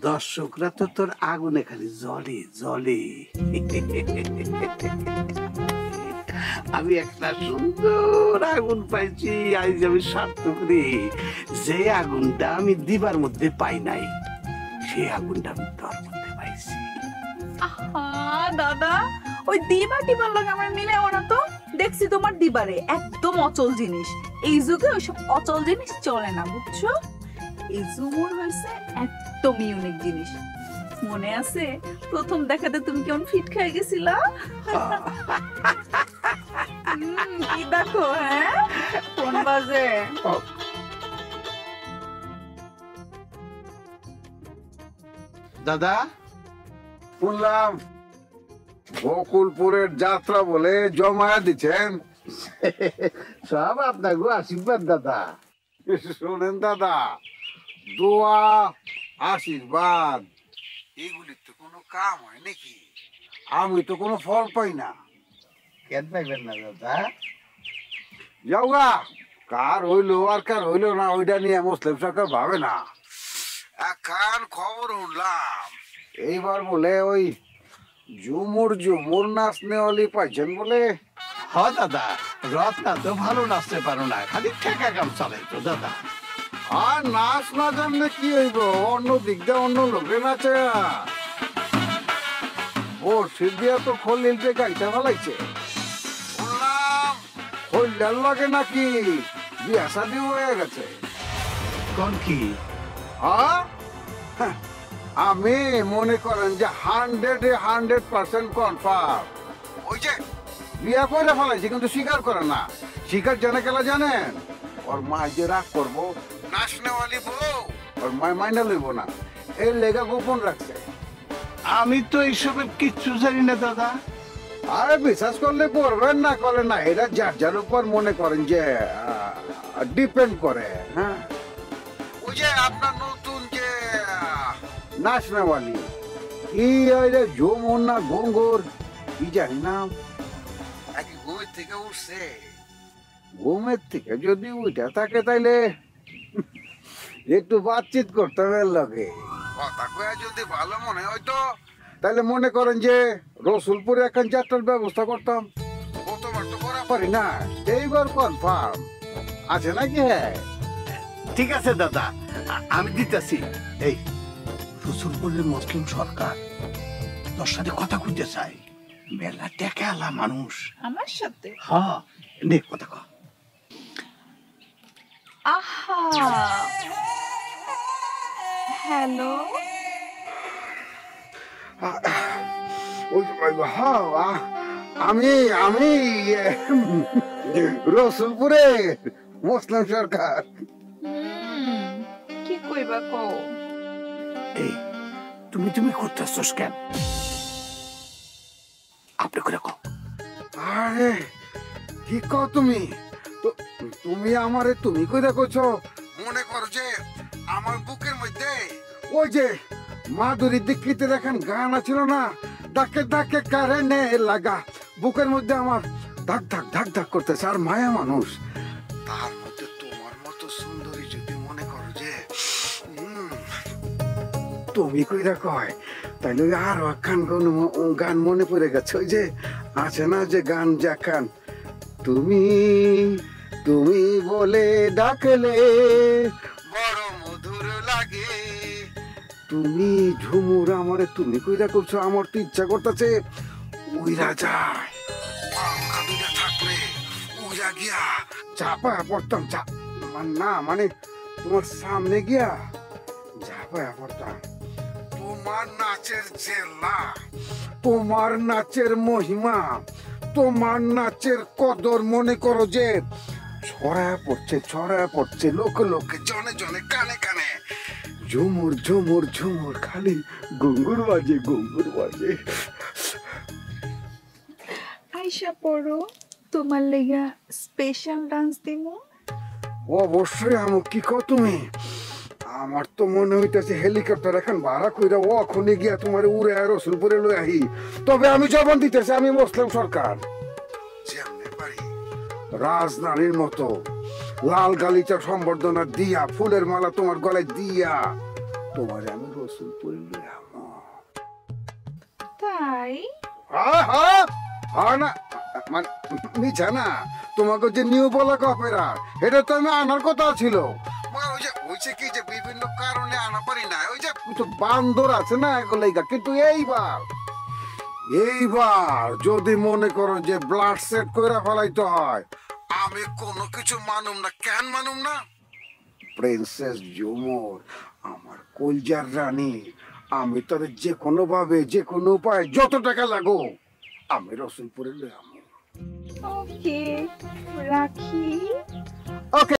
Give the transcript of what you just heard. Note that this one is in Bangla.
দর্শকরা তো তোর আগুনে খালি জ্বলে জ্বলে। আমি একটা সুন্দর আগুন পাইছি, আজ আমি সার্থক রে। যে আগুনটা আমি দিবার মধ্যে পাই নাই, সে আগুনটা আমি তোর মধ্যে পাইছি। আহা দাদা, ওই দিবা টিবার লাগে আমার মিলে ওরা তো দেখছি তোমার দিবারে একদম অচল জিনিস। এই যুগে ওইসব অচল জিনিস চলে না, বুঝছো? এই ঝুমুর হয়েছে একদম ইউনিক জিনিস। মনে আছে প্রথম দেখাতে তুমি কেমন ফিট খেয়ে গেছিলা? কি দেখো, হ্যাঁ কোন বাজে। দাদা, শুনলাম বকুলপুরের যাত্রা বলে জমায়া দিচ্ছেন। সব আপনার আশীর্বাদ দাদা। শোনেন দাদা, দোয়া আশীর্বাদ এগুলির তো কোনো কাম হয় নাকি? আমি তো কোনো ফল পাই না। কেন পাইবেন না দাদা? যাওগা, কার হইলো আর কার হইলো না ওইটা নিয়ে মুসলিম সরকার ভাবে না। এখন খবর শুনলাম এইবার বলে ওই ঝুমুর ঝুমুর নাচ নেওয়ালি পাইছেন বলে। হ দাদা, রত্না তো ভালো নাচতে পারো না, খালি ঠেকা কাম চালাই তো দাদা। আর নাচ না জানলে কি হইব? অন্য দিক দিয়ে অন্য লোকে নাচে। ও সিদ্ধিয়া তো খলিলকে গাইতে ভালাইছে। শুনলাম খলিলার লাগে নাকি বিয়া শাদী হয়ে গেছে। কোন কি? হ্যাঁ, আমি মনে করেন যে 100% কনফার্ম। ওই যে বিয়া করে ফেলাইছে কিন্তু স্বীকার করে না। স্বীকার জানে কেলা জানেন? ওর মা যে রাগ করবো, নাচ নেওয়ালি বউ ওর মায় মাইনা লইব না, এর লেগা গোপন রাখছে। আমি তো এইসবের কিচ্ছু জানি না দাদা। আরে বিশ্বাস করলে করবেন, না করলে না, এটা যার যার উপর মনে করেন যে ডিপেন্ড করে। হ্যাঁ, ওই যে আপনার নতুন যে নাচ নেওয়ালি কি ওই যে ঝুমুর না ঘুঙ্গুর কি জানি না, ঘুমের থেকে উঠছে। ঘুমের থেকে যদি উঠে থাকে তাইলে একটু বাতচিত করতে হবে লাগে। কথা কয়ে যদি ভালো মনে হয়তো তাহলে মনে করেন যে রসুলপুরে এখন যাত্রার ব্যবস্থা করতাম। কতবার তো করা পারি না, এইবার কনফার্ম আছে নাকি? হ্যাঁ ঠিক আছে দাদা, আমি দিতেছি। এই রসুলপুরের মুসলিম সরকার তোর সাথে কথা কইতে চাই। মেলা টেকা আলা মানুষ। আমার সাথে? হ্যাঁ, নে কথা কও। আহা, হ্যালো। আমি আমি রসুলপুরে মুসলিম সরকার। কি কইবা কও? এই তুমি তুমি করতেছস কেন? আপনি করে কও। আরে কি কও তুমি? তুমি আমারে তুমি কইরা কইছো? মনে করো যে আমার বুকের মধ্যে ওই যে মাধুরী দীক্ষিতের এখন গান আছিল না, ডাকে ডাকে কারেনে লাগা, বুকের মধ্যে আমার ধাক ধাক ধাক ধাক করতেছে। আর মায়া মানুষ, তার মধ্যে তোমার মতো সুন্দরী যদি মনে করো যে তুমি কইরা কয়, তাইলে আর একখান গান মনে পড়ে গেছে। ওই যে আছে না যে গান, যাখান তুমি তুমি বলে ডাকলে বড় মধুর লাগে। তুমি ঝুমুর আমারে তুমি কইরা করছো, আমার তো ইচ্ছা করতেছে উইরা যায়। পাঙ্খা দুইটা থাকলে উইরা গিয়া চাপায়া পড়তাম। না মানে তোমার সামনে গিয়া ঝাপায়া পড়তাম। তোমার নাচের জেলা, তোমার নাচের মহিমা, তোমার নাচের কদর মনে করো যে ছড়ায়া পড়ছে লোকে লোকে, জনে জনে, কানে কানে। ঝুমুর ঝুমুর ঝুমুর, খালি ঘুঙ্গুর বাজে ঘুঙ্গুর বাজে। আইসা পড়ো, তোমার লেগা স্পেশাল ডান্স দিমু। অবশ্যই আমু, কি কও তুমি? আমার তো মনে হইতেছে হেলিকপ্টার এখন ভাড়া কইরা ওখানে গিয়া তোমার উড়ে রসুলপুরে লই আহি। তবে আমি জবান দিতেছি, আমি মুসলিম সরকার যেমনে পারি রাজধানীর মতো লাল গালিচা সম্বর্ধনা দিয়া, ফুলের মালা তোমার গলায় দিয়া তোমার আমি রসুলপুরে লই আমো। তাই না মানে মিছা না, তোমাকে যে নিউ বলা কপেরা এটা তো আমি আনার কথা ছিল। ওই যে হয়েছে কি যে বিভিন্ন কারণে আনা পারি না, ওই যে কিছু বান্দর আছে না এগুলো। কিন্তু এইবার যদি মনে করো যে ব্লাড সেট করে ফেলাইতে হয়, আমি কোনো কিছু মানুম না। কেন মানুম না? প্রিন্সেস ঝুমুর আমার কলজার রানী, আমি তোর যে কোনো ভাবে যে কোনো উপায় যত টাকা লাগো আমি রসুলপুরে লই আমু। ওকে, রাখি। ওকে।